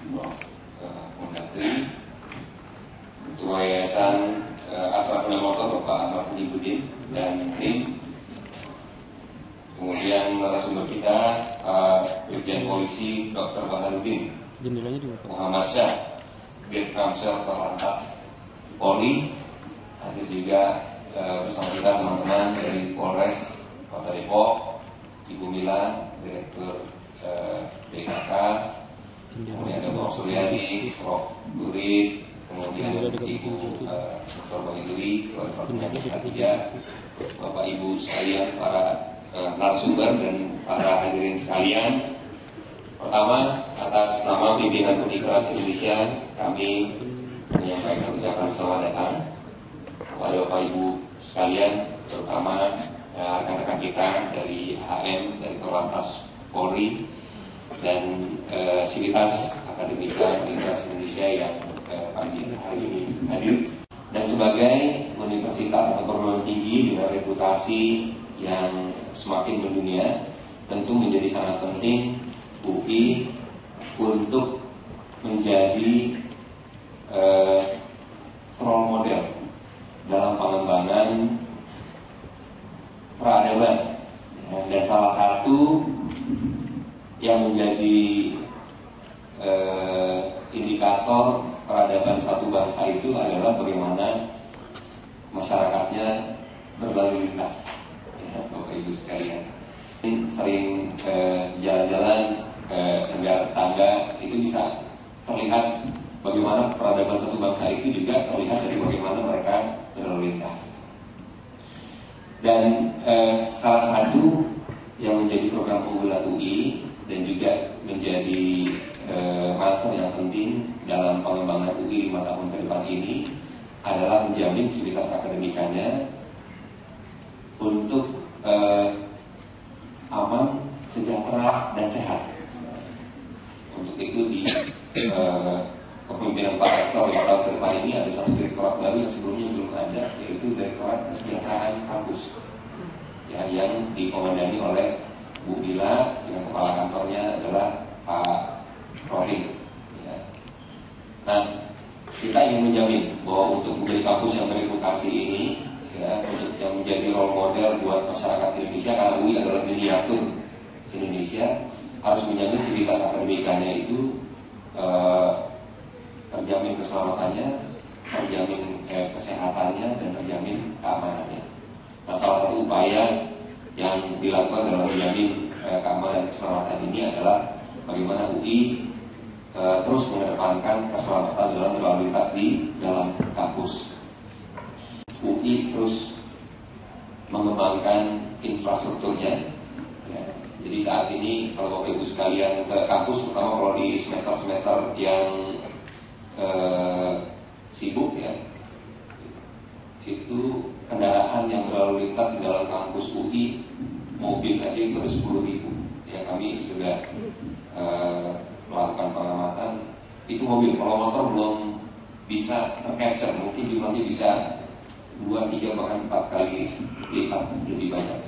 Mendagri, Ketua Yayasan Astra Pena Motor Bapak Ahmad Budin dan tim. Kemudian narasumber kita Brigjen Polisi Dr. Baharudin Muhammad Syah, Dir Kamsel Korlantas Polri. Hadir juga bersama kita teman-teman dari Polres Kota Depok, Ibu Mila, Direktur BKK, kemudian ada Prof. Suryadi, Prof. Duri, kemudian Ibu Dr. Duri, Ketua Bapak Ibu sekalian, para narasumber dan para hadirin sekalian. Pertama, atas nama pimpinan Universitas Indonesia, kami menyampaikan ucapan selamat datang kepada Bapak Ibu sekalian, terutama rekan-rekan kita dari HM, dari Korlantas Polri, dan Sivitas Akademika Universitas Indonesia yang pagi hari ini hadir. Dan sebagai universitas atau perguruan tinggi dengan reputasi yang semakin mendunia, tentu menjadi sangat penting UI untuk menjadi role model dalam pengembangan peradaban. Dan salah satu yang menjadi indikator peradaban satu bangsa itu adalah bagaimana masyarakatnya berlalu lintas. Ya, Bapak Ibu sekalian, sering jalan-jalan ke negara tetangga, itu bisa terlihat bagaimana peradaban satu bangsa itu juga terlihat dari bagaimana mereka berlalu lintas. Dan salah satu yang menjadi program unggulan UI dan juga menjadi milestone yang penting dalam pengembangan UI 5 tahun ke depan ini adalah menjamin sivitas akademikanya untuk aman, sejahtera, dan sehat. Untuk itu di kepemimpinan Pak Rektor 5 tahun ke depan ini ada satu direktorat baru yang sebelumnya belum ada, yaitu Direktorat Kesejahteraan Kampus, ya, yang dikomandani oleh Bu Bila, dengan kepala kantornya adalah Pak Rohim. Ya. Nah, kita ingin menjamin bahwa untuk menjadi kampus yang bereputasi ini, ya, untuk yang menjadi role model buat masyarakat Indonesia, karena UI adalah miniatur Indonesia, harus menjamin sivitas akademikanya itu terjamin keselamatannya, terjamin kesehatannya, dan terjamin keamanannya. Nah, salah satu upaya yang dilakukan dalam menjamin keamanan dan keselamatan ini adalah bagaimana UI terus mengedepankan keselamatan dalam berlalu lintas di dalam kampus. UI terus mengembangkan infrastrukturnya. Ya. Jadi saat ini kalau Bapak Ibu sekalian ke kampus, terutama kalau di semester-semester yang sibuk, ya, itu kendaraan yang berlalu lintas di dalam kampus UI, mobil aja itu ada 10.000. Ya, kami sudah melakukan pengamatan. Itu mobil, kalau motor belum bisa tercapture, mungkin jumlahnya bisa 2, 3, bahkan 4 kali lipat lebih banyak.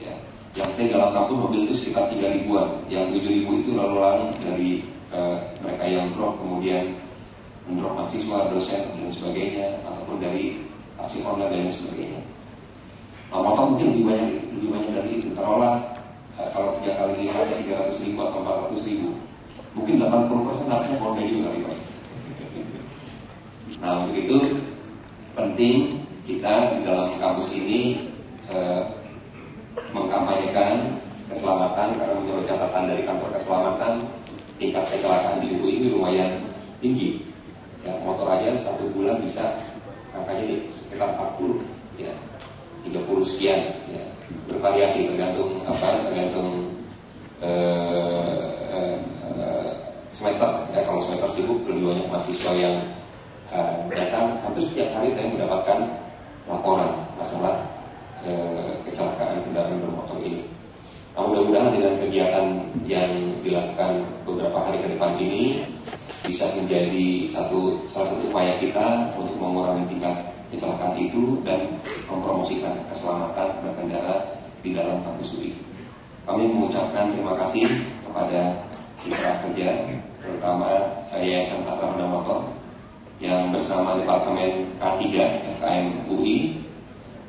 Ya. Yang stay dalam kampus mobil itu sekitar 3.000-an. Yang 7.000 itu lalu lalang dari mereka yang drop, kemudian mendrop mahasiswa, dosen, dan sebagainya, ataupun dari taksi online dan sebagainya. Nah, motor mungkin lebih banyak dari itu. Taruhlah kalau 3 kali lipatnya 300.000 atau 400.000, mungkin 80% harusnya mobil juga lebih banyak. Nah, untuk itu penting kita di dalam kampus ini mengkampanyekan keselamatan, karena menurut catatan dari kantor keselamatan, tingkat kecelakaan di UI ini lumayan tinggi. Ya, motor aja 1 bulan bisa angkanya di sekitar 40, ya, 30 sekian, ya, bervariasi tergantung semester. Ya, kalau semester sibuk lebih banyak mahasiswa yang datang. Hampir setiap hari saya mendapatkan laporan masalah kecelakaan kendaraan bermotor ini. Nah, mudah-mudahan dengan kegiatan yang dilakukan beberapa hari ke depan ini bisa menjadi salah satu upaya kita untuk mengurangi tingkat kecelakaan itu dan mempromosikan keselamatan berkendara di dalam kampus UI. Kami mengucapkan terima kasih kepada mitra kerja, terutama Yayasan Prasarana Motor yang bersama Departemen K3 FKM UI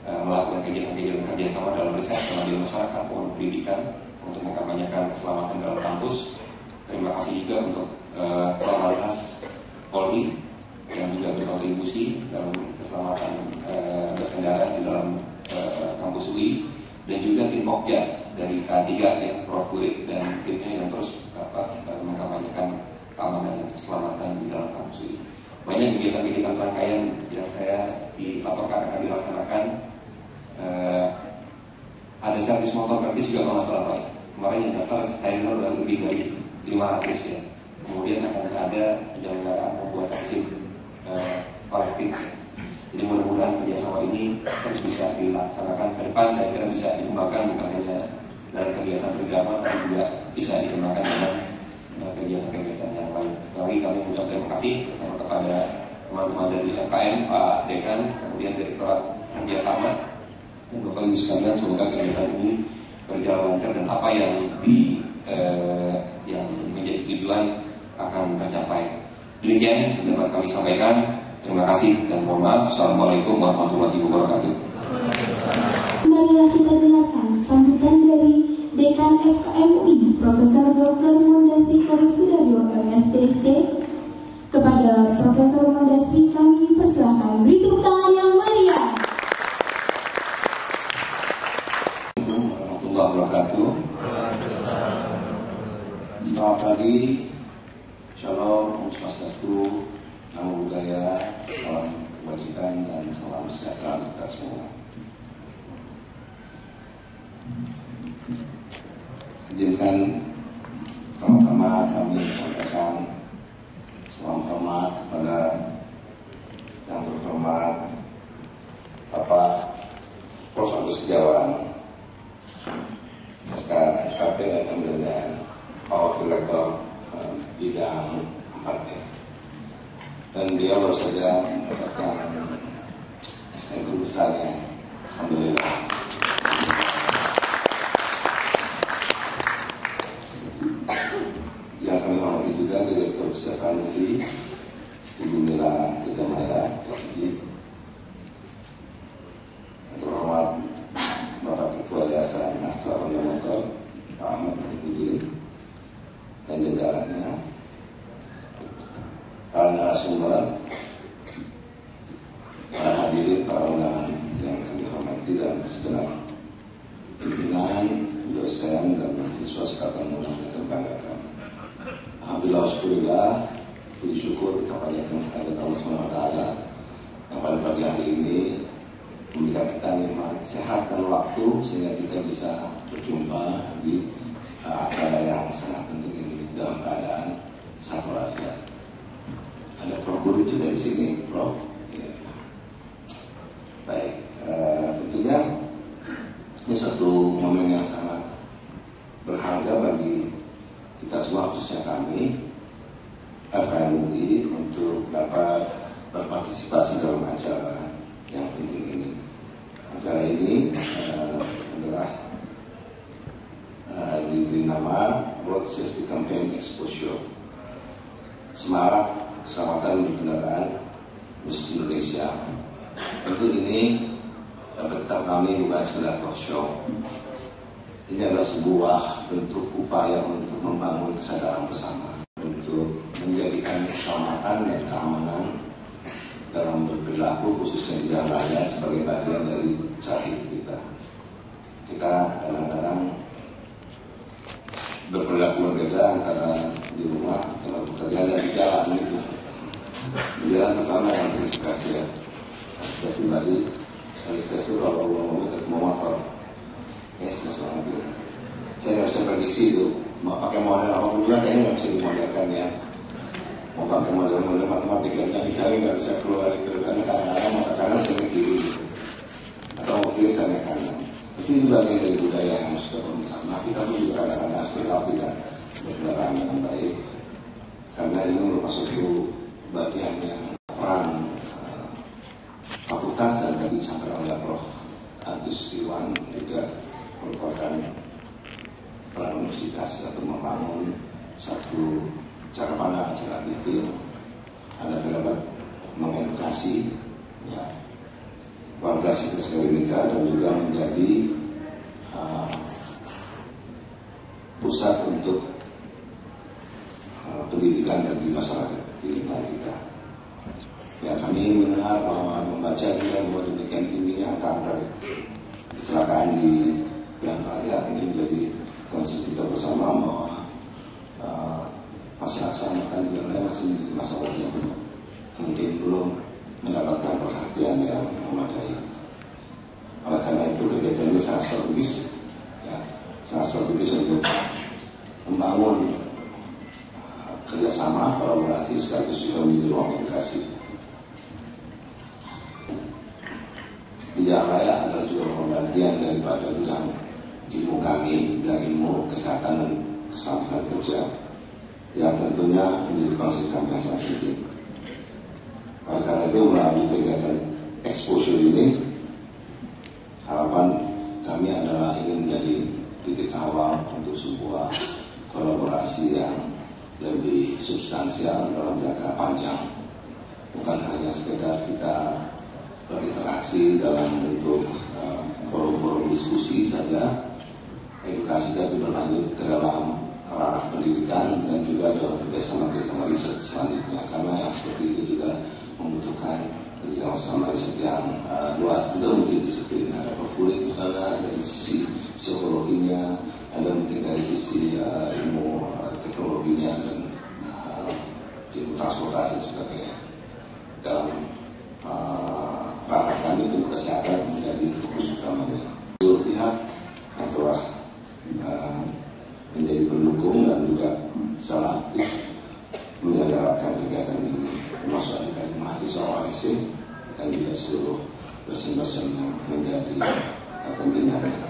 melakukan kegiatan-kegiatan kerjasama dalam riset pengabdian masyarakat maupun pendidikan untuk mengkampanyekan keselamatan dalam kampus. Terima kasih juga untuk Korlantas Polri yang juga berkontribusi dalam keselamatan berkendara di dalam kampus UI, dan juga tim Pokja dari K3 ya, Prof. Kurit dan timnya yang terus mengkampanyekan keamanan dan keselamatan di dalam kampus UI. Banyak kegiatan-kegiatan rangkaian yang saya dilaporkan akan dilaksanakan. Ada servis motor gratis juga kalau salah Pak. Kemarin yang daftar saya sudah lebih dari 500 ya. Kemudian akan ada penyelenggaraan pembuatan SIM kolektif. Jadi mudah-mudahan kerjasama ini terus bisa dilaksanakan ke depan. Saya kira bisa dikembangkan bukan hanya dari kegiatan beragama, tapi juga bisa dikembangkan dengan kegiatan-kegiatan yang lain. Sekali lagi kami mengucapkan terima kasih kepada teman-teman dari FKM, Pak Dekan, kemudian Direktorat Kerjasama, dan Bapak Ibu sekalian. Semoga kegiatan ini berjalan lancar dan apa yang yang menjadi tujuan akan tercapai. Demikian yang dapat kami sampaikan. Terima kasih dan mohon maaf. Assalamualaikum warahmatullahi wabarakatuh. Marilah kita dengarkan sambutan dari Dekan FKM UI, Profesor Dr. Mondasri Karim Sudaryo, MSTSC. Kepada Profesor Mondasri kami persilakan beri tepuk tangan yang meriah. Warahmatullahi wabarakatuh. Selamat pagi. Shalom, Om Swastiastu, Namo Buddhaya, salam kebajikan dan salam sejahtera untuk kita semua. Izinkan pertama-tama kami sampaikan salam hormat kepada yang terhormat Bapak Prof. Agus Setiawan, SKP dan kemudian Power Director bidang 4 dan dia baru saja mendapatkan STM lulusannya, alhamdulillah. Yang kami hormati juga Direktur Kesehatan UI Ibu Mila Jajamaya, PhD. Yang terhormat Bapak Ketua Yayasan Astra Honda Motor Pak Ahmad Mahidudin dan jajarannya, para narasumber, para hadirin, para undangan yang kami hormati dan segenap pimpinan, dosen dan mahasiswa sekalian muda yang terbanggakan. Alhamdulillah, syukurillah, puji syukur kita panjatkan kepada Allah SWT yang pada pagi hari ini memberikan kita nikmat sehat dan waktu sehingga kita bisa berjumpa di acara yang sangat penting ini dalam keadaan sehat walafiat. Ada Prof. Guru juga di sini, Prof. Ya. Baik, tentunya ini satu momen yang sangat berharga bagi kita semua, khususnya kami FKM UI, untuk dapat berpartisipasi dalam acara yang penting ini. Acara ini adalah diberi nama Road Safety Campaign Exposure, Semarak Keselamatan Berkendaraan khusus Indonesia. Tentu ini dapat kita kami bukan sekedar talk show. Ini adalah sebuah bentuk upaya untuk membangun kesadaran bersama, untuk menjadikan keselamatan dan keamanan dalam berperilaku khususnya di jalan raya sebagai bagian dari cara hidup kita. Kita kadang-kadang berperilaku berbeda antara di rumah, tempat bekerja, dan di jalan gitu. Di jalan pertama yang terinspirasi ya. Saya pribadi, saya stres itu kalau ngomong ketemu motor, ya stres banget ya. Saya nggak bisa prediksi itu, mau pakai model apapun juga kayaknya nggak bisa dimodelkan ya. Mau pakai model-model matematik yang dicari nggak bisa keluar itu, karena kadang-kadang mau ke kanan sering kiri gitu. Atau mau kiri sana kanan. Itu bagian dari budaya yang harus kita bersama. Kita pun juga kadang-kadang harus tidak berkendaraan dengan baik, karena ini merupakan suatu bagian yang peran fakultas dan tadi disampaikan oleh Prof. Agus Iwan juga merupakan peran universitas untuk membangun satu satu cara pandang, cara pikir agar dapat mengedukasi ya, warga sekitar Srebrenica dan juga menjadi pusat untuk pendidikan bagi masyarakat di lingkungan kita. Ya, kami mendengar bahwa membaca juga bahwa demikian tingginya angka-angka kecelakaan di jalan raya ini menjadi konsep kita bersama bahwa masih laksanakan jalan raya masih menjadi masalah yang mungkin belum mendapatkan perhatian yang memadai. Oleh karena itu kegiatan ini sangat strategis, ya, sangat strategis untuk membangun kerjasama, kolaborasi sekaligus juga menjadi ruang edukasi. Di jalan raya adalah juga bagian daripada bidang ilmu kami, bidang ilmu kesehatan dan keselamatan kerja yang tentunya menjadi konsep kami yang sangat penting. Oleh karena itu melalui kegiatan exposure ini, harapan kami adalah ingin menjadi titik awal untuk sebuah kolaborasi yang lebih substansial dalam jangka panjang, bukan hanya sekedar kita berinteraksi dalam bentuk forum-forum diskusi saja, edukasi tapi berlanjut ke dalam ranah pendidikan dan juga dalam kerjasama riset selanjutnya, karena yang seperti ini juga membutuhkan kerjasama riset yang luas, juga mungkin disiplin, ada perkulit misalnya dari sisi psikologinya, ada mungkin dari sisi ilmu teknologinya dan ilmu transportasi sebagainya. Dalam ranah kami untuk kesehatan menjadi fokus utamanya. Seluruh pihak yang telah menjadi pendukung dan juga salah aktif menyelenggarakan kegiatan ini, termasuk dari mahasiswa OSC dan juga seluruh dosen-dosen yang menjadi pembinanya.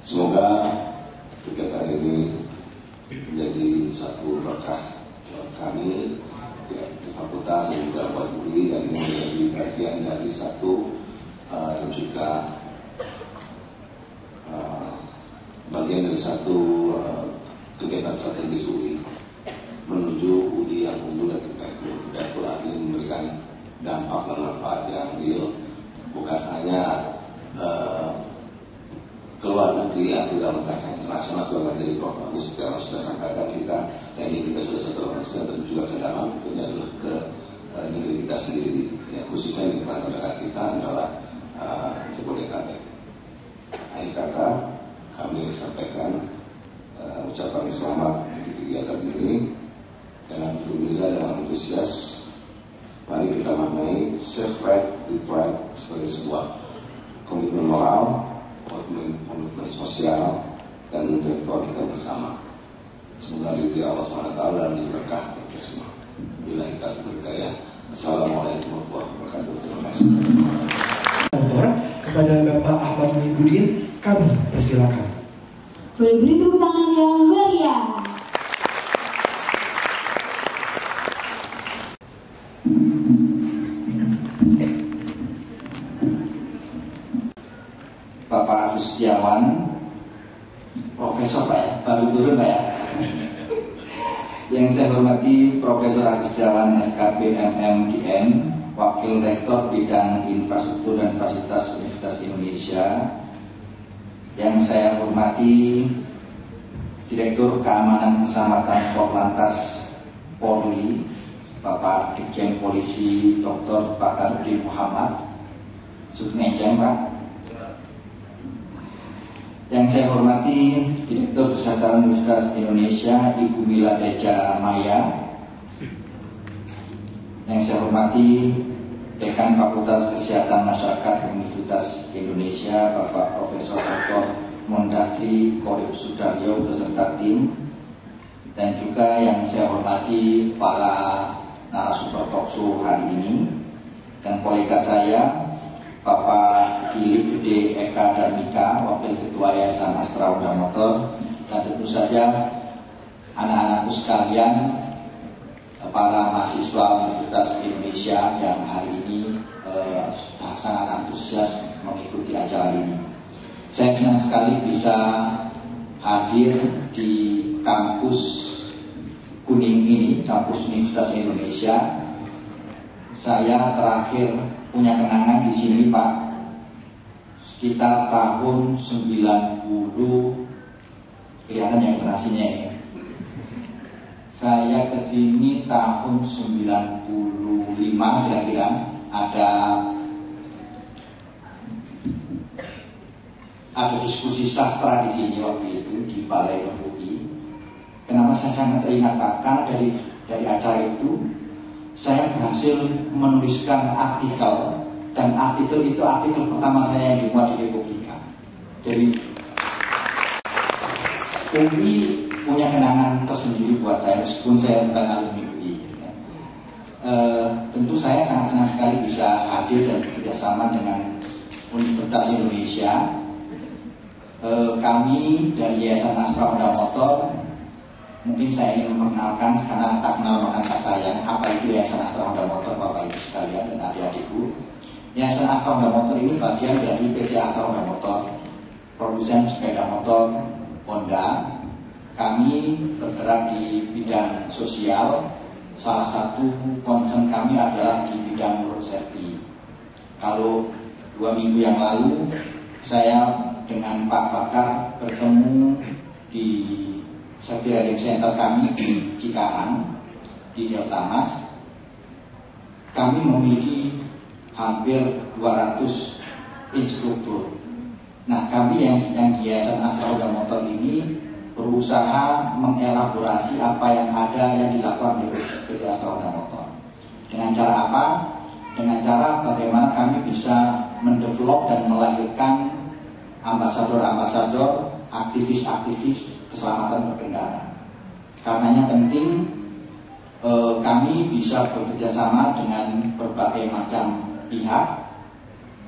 Semoga kegiatan ini menjadi satu berkah buat kami ya, di fakultas dan juga buat UI, dan ini menjadi bagian dari satu dan juga bagian dari satu kegiatan strategis UI menuju UI yang unggul dan tidak lagi memberikan dampak dan manfaat yang real, bukan hanya keluar negeri atau dalam kancah internasional sebagai dari Prof. Agus yang sudah sampaikan kita, dan ini kita sudah seterusnya dan juga ke dalam tentunya adalah ke negeri kita sendiri, ya, khususnya di tempat terdekat kita adalah Jabodetabek. Akhir kata kami sampaikan ucapan selamat untuk kegiatan ini dengan gembira dan antusias. Mari kita maknai self pride with pride sebagai sebuah komitmen moral, komitmen sosial dan intelektual kita bersama. Semoga diberi Allah SWT dan diberkah kita semua. Bila kita berkaya. Assalamualaikum warahmatullahi wabarakatuh. Terima kasih. Kepada Bapak Ahmad Muhyiddin, kami persilakan. Boleh beri tepuk tangan yang meriah. Bapak Agus Setiawan, Profesor Pak ya, baru turun Pak ya. Yang saya hormati Profesor Agus Setiawan, SKP MMDN, Wakil Rektor Bidang Infrastruktur dan Fasilitas Universitas Indonesia. Yang saya hormati Direktur Keamanan Keselamatan Korlantas Polri, Bapak Dirjen Polisi Dr. Bakarudin Muhammad, Subnejeng Pak. Yang saya hormati Direktur Kesehatan Universitas Indonesia, Ibu Mila Teja Maya. Yang saya hormati Dekan Fakultas Kesehatan Masyarakat Universitas Indonesia, Bapak Profesor Dr. Mondastri Korib Sudaryo beserta tim. Dan juga yang saya hormati para narasumber talkshow hari ini dan kolega saya, Bapak Philip Gede Eka Darmika, Wakil Ketua Yayasan Astra Honda Motor, dan tentu saja anak-anakku sekalian, para mahasiswa Universitas Indonesia yang hari ini sudah sangat antusias mengikuti acara ini. Saya senang sekali bisa hadir di kampus Kuning ini, kampus Universitas Indonesia. Saya terakhir punya kenangan di sini, Pak, sekitar tahun 90, kelihatan yang generasinya ya. Saya kesini tahun 95 kira-kira. Ada diskusi sastra di sini waktu itu di Balai UI. Kenapa saya sangat teringat, Pak? Karena dari acara itu saya berhasil menuliskan artikel, dan artikel itu artikel pertama saya yang dimuat di Republika. Jadi UI punya kenangan tersendiri buat saya meskipun saya bukan alumni UI. Tentu saya sangat senang sekali bisa hadir dan bekerjasama dengan Universitas Indonesia. Kami dari Yayasan Astra Honda Motor, mungkin saya ingin memperkenalkan karena tak kenal maka tak sayang, apa itu Yayasan Astra Honda Motor, Bapak Ibu sekalian dan adik-adikku. Yayasan Astra Honda Motor ini bagian dari PT Astra Honda Motor, produsen sepeda motor Honda. Kami bergerak di bidang sosial. Salah satu concern kami adalah di bidang road safety. Kalau 2 minggu yang lalu saya dengan Pak Bakar bertemu di Safety Riding Center kami di Cikarang, di Delta Mas. Kami memiliki hampir 200 instruktur. Nah, kami yang di Yayasan Astra Honda Motor ini berusaha mengelaborasi apa yang ada yang dilakukan di PT Astra Honda Motor. Dengan cara apa? Dengan cara bagaimana kami bisa mendevelop dan melahirkan ambasador-ambasador, aktivis-aktivis keselamatan berkendara. Karenanya penting kami bisa bekerja sama dengan berbagai macam pihak,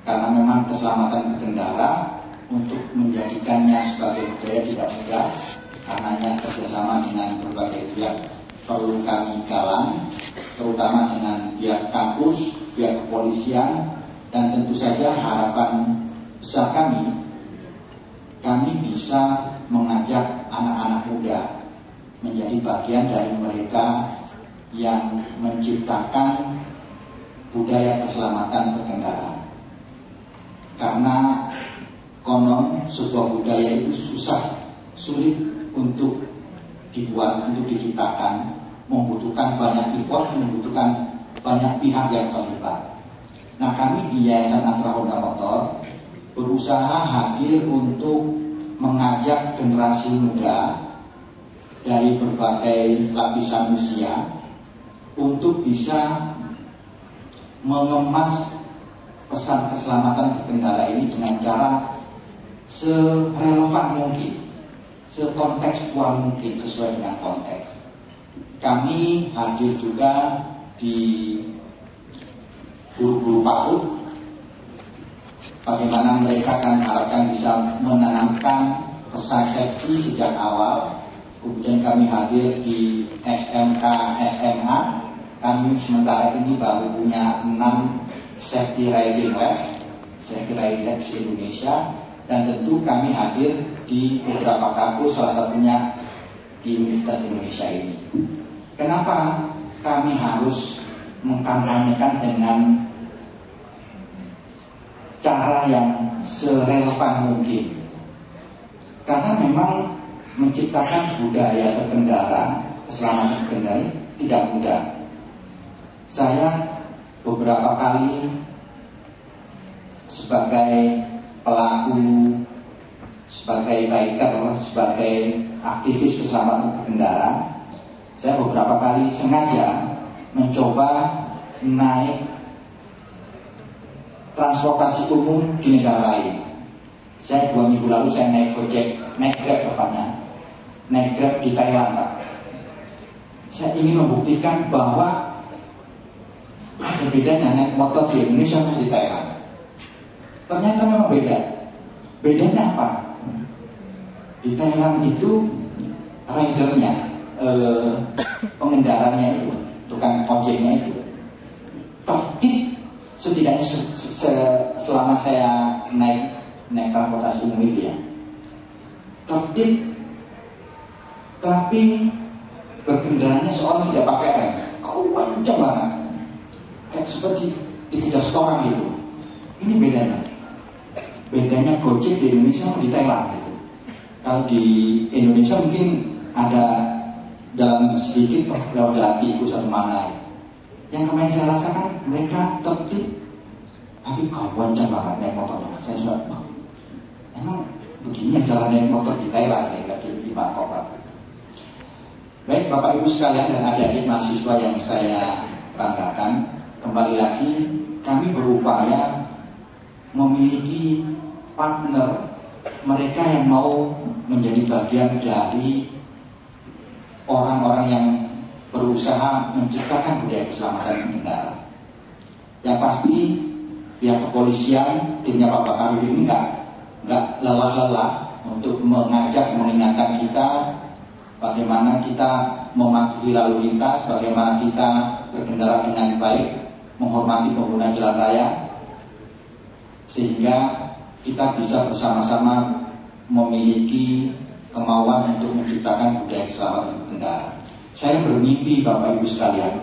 karena memang keselamatan berkendara untuk menjadikannya sebagai budaya tidak mudah. Karenanya kerjasama dengan berbagai pihak perlu kami galang, terutama dengan pihak kampus, pihak kepolisian, dan tentu saja harapan besar kami bisa mengajak anak-anak muda menjadi bagian dari mereka yang menciptakan budaya keselamatan berkendara. Karena konon sebuah budaya itu sulit untuk dibuat, untuk diciptakan, membutuhkan banyak effort, membutuhkan banyak pihak yang terlibat. Nah, kami di Yayasan Astra Honda Motor berusaha hadir untuk mengajak generasi muda dari berbagai lapisan usia untuk bisa mengemas pesan keselamatan berkendara ini dengan cara serelevan mungkin, sekontekstual mungkin, sesuai dengan konteks. Kami hadir juga di guru-guru PAUD, bagaimana mereka akan harapkan bisa menanamkan pesan safety sejak awal. Kemudian kami hadir di SMK, SMA. Kami sementara ini baru punya 6 safety riding lab di Indonesia. Dan tentu kami hadir di beberapa kampus, salah satunya di Universitas Indonesia ini. Kenapa kami harus mengkampanyekan dengan cara yang serelevan mungkin? Karena memang menciptakan budaya berkendara, keselamatan berkendara tidak mudah. Saya beberapa kali sebagai pelaku, sebagai biker, sebagai aktivis keselamatan berkendara, saya beberapa kali sengaja mencoba naik transportasi umum di negara lain. Saya 2 minggu lalu saya naik Gojek, naik Grab tepatnya, naik Grab di Thailand, Pak. Saya ingin membuktikan bahwa ada bedanya naik motor di Indonesia sama di Thailand. Ternyata memang beda. Bedanya apa? Di Thailand itu ridernya, pengendaranya itu, tukang ojeknya itu tertib, setidaknya selama saya naik transportasi umum itu ya, tertib tapi berkendaranya seorang tidak pakai rem, kencang banget, kayak seperti dikejar setoran gitu. Ini bedanya Gojek di Indonesia sama di Thailand gitu. Kalau di Indonesia mungkin ada jalan sedikit lewat jalan tikus atau mana. Yang kemarin saya rasakan mereka tertib, tapi kencang banget naik motornya. Saya sudah, emang begini jalan naik motor di Thailand ya, di Bangkok gitu. Baik Bapak Ibu sekalian dan adik-adik mahasiswa yang saya banggakan, kembali lagi kami berupaya memiliki partner mereka yang mau menjadi bagian dari orang-orang yang berusaha menciptakan budaya keselamatan berkendara. Yang pasti pihak kepolisian, timnya Pak Bakar ini nggak lelah-lelah untuk mengajak, mengingatkan kita bagaimana kita mematuhi lalu lintas, bagaimana kita berkendara dengan baik, menghormati pengguna jalan raya, sehingga kita bisa bersama-sama memiliki kemauan untuk menciptakan budaya keselamatan berkendara. Saya bermimpi Bapak Ibu sekalian,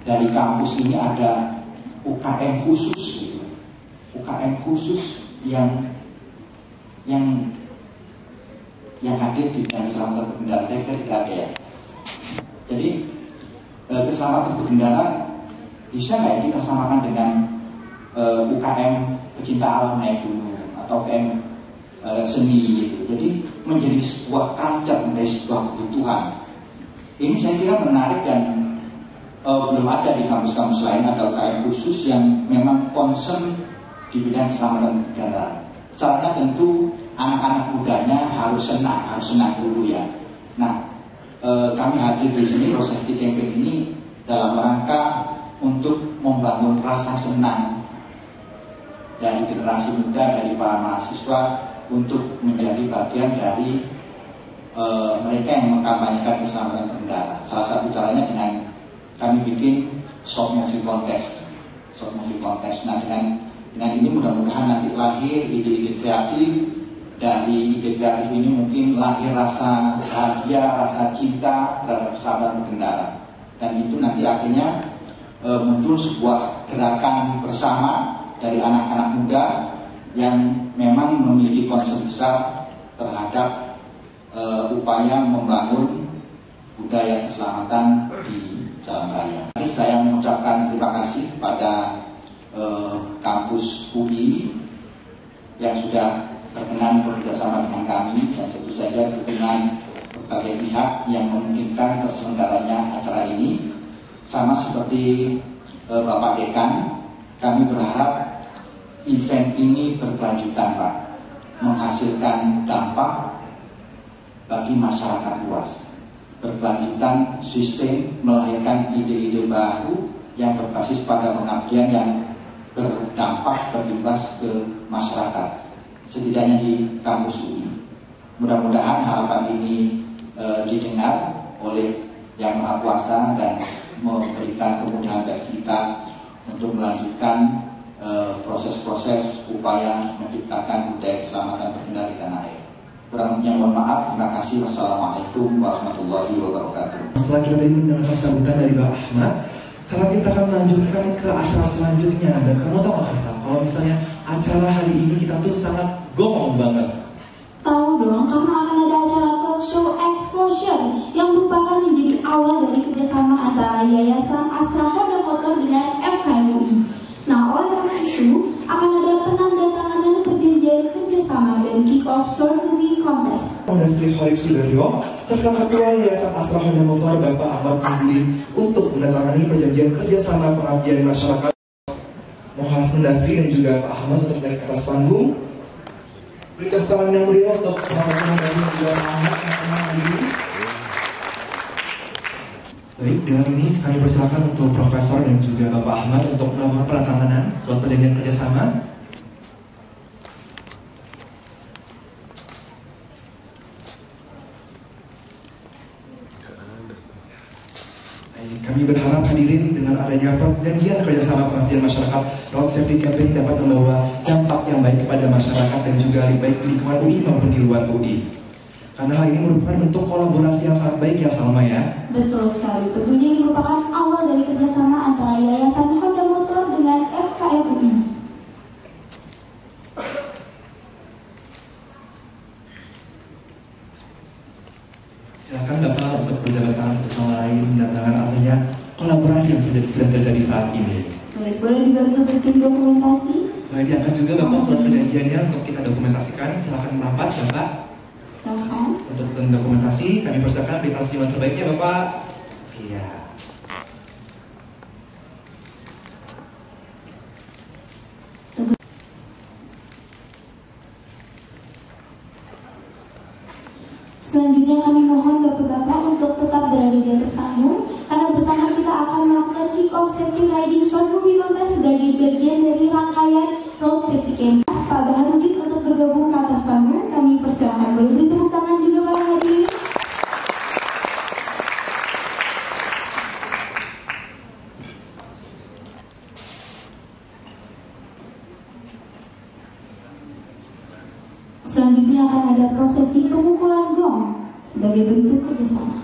dari kampus ini ada UKM khusus gitu. UKM khusus yang hadir di bidang keselamatan berkendara. Saya kira tidak ada ya. Jadi keselamatan berkendara bisa nggak ya kita samakan dengan UKM pecinta alam naik gunung atau UKM seni gitu. Jadi menjadi sebuah culture, menjadi sebuah kebutuhan. Ini saya kira menarik dan belum ada di kampus-kampus lain atau UKM khusus yang memang concern di bidang keselamatan berkendara. Syaratnya tentu anak-anak mudanya harus senang dulu ya. Nah, kami hadir di sini Road Safety Campaign ini dalam rangka untuk membangun rasa senang dari generasi muda, dari para mahasiswa untuk menjadi bagian dari mereka yang mengkampanyekan keselamatan berkendara. Salah satu caranya dengan kami bikin short movie contest. Nah, dengan ini mudah-mudahan nanti lahir ide-ide kreatif. Dari ide kreatif ini mungkin lahir rasa bahagia, rasa cinta terhadap keselamatan berkendara. Dan itu nanti akhirnya muncul sebuah gerakan bersama dari anak-anak muda yang memang memiliki concern besar terhadap upaya membangun budaya keselamatan di jalan raya. Saya mengucapkan terima kasih kepada kampus UI yang sudah berkenan bekerjasama dengan kami, dan tentu saja dukungan berbagai pihak yang memungkinkan terselenggaranya acara ini. Sama seperti Bapak Dekan, kami berharap event ini berkelanjutan Pak, menghasilkan dampak bagi masyarakat luas, berkelanjutan sistem, melahirkan ide-ide baru yang berbasis pada pengabdian yang berdampak berimbas ke masyarakat, setidaknya di kampus UI. Mudah-mudahan harapan ini didengar oleh Yang Maha Kuasa dan memberikan kemudahan bagi kita untuk melanjutkan proses-proses upaya menciptakan budaya keselamatan berkendara di tanah air. Kurang lebihnya mohon maaf. Terima kasih. Wassalamualaikum warahmatullahi wabarakatuh. Setelah kita mendengarkan sambutan dari Pak Ahmad, sekarang kita akan melanjutkan ke acara selanjutnya. Dan kamu tahu nggak Hasan, kalau misalnya acara hari ini kita tuh sangat gong banget. Tahu dong, karena akan ada acara talk show Explosion yang merupakan menjadi awal dari kerjasama antara Yayasan Astra Honda Motor dengan FKMUI. Nah, oleh karena itu akan ada penandatanganan perjanjian kerjasama dan kick-off short movie contest. Mondasri Khalif Sudaryo serta Ketua Yayasan Astra Honda Motor Bapak Ahmad Mubli untuk menandatangani perjanjian kerjasama pengabdian masyarakat. Mohon Mondasri dan juga Pak Ahmad untuk naik ke atas panggung. Beri tepuk tangan yang meriah untuk teman-teman dari juga Pak Ahmad yang pernah hadir. Baik, dengan ini kami persilakan untuk Profesor dan juga Bapak Ahmad untuk melakukan penandatanganan buat perjanjian kerjasama. Kami berharap hadirin dengan adanya perjanjian kerjasama pengabdian masyarakat Road Safety Campaign dapat membawa dampak yang baik kepada masyarakat dan juga lebih baik di lingkungan UI maupun di luar UI. Karena hal ini merupakan bentuk kolaborasi yang sangat baik ya Salma ya. Betul sekali, tentunya ini merupakan awal dari kerjasama antara Yayasan Honda Motor dengan FKM UI. Silakan Bapak untuk berjabat tangan satu sama lain mendatangkan artinya kolaborasi yang sedang terjadi saat ini. Boleh dibantu bikin dokumentasi? Boleh diangkat juga Bapak surat perjanjiannya untuk kita dokumentasikan. Silakan merapat Bapak. Silakan. Untuk dokumentasi kami persilakan aplikasi yang terbaiknya Bapak. Iya. Selanjutnya kami mohon Bapak-Bapak untuk tetap berada di atas panggung karena bersama kita akan melakukan kick off safety riding short movie contest sebagai bagian dari rangkaian road safety camp. Pak Baharudin untuk bergabung ke atas panggung, kami persilakan. Boleh beri tepuk tangan juga para hadirin. Selanjutnya akan ada prosesi pemukulan gong sebagai bentuk kerjasama.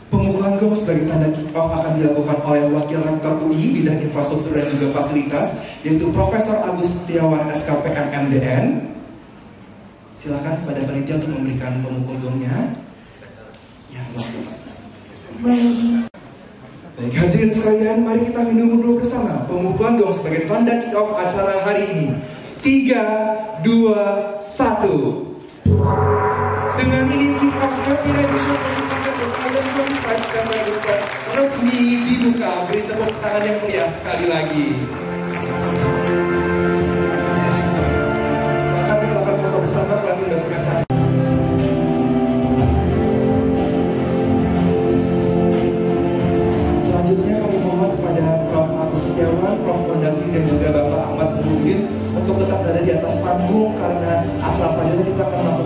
Pemukulan gong sebagai tanda kick-off akan dilakukan oleh Wakil Rektor UI Bidang Infrastruktur dan juga Fasilitas, yaitu Profesor Agus Setiawan SKPM MDN. Silakan kepada panitia untuk memberikan pemukul gongnya. Ya, baik hadirin sekalian, mari kita minum dulu bersama pemukulan gong sebagai tanda kick-off acara hari ini. 3, 2, 1. Dengan ini kick-off safety riding short resmi dibuka. Beri tepuk tangan yang meriah sekali lagi. Akan kita lakukan foto bersama pelatih dokumentasi. Selanjutnya kami mohon kepada Prof. Agus Setiawan, Prof. Mondasri dan juga Bapak Ahmad Nurdin untuk tetap berada di atas panggung karena acara selanjutnya kita akan melakukan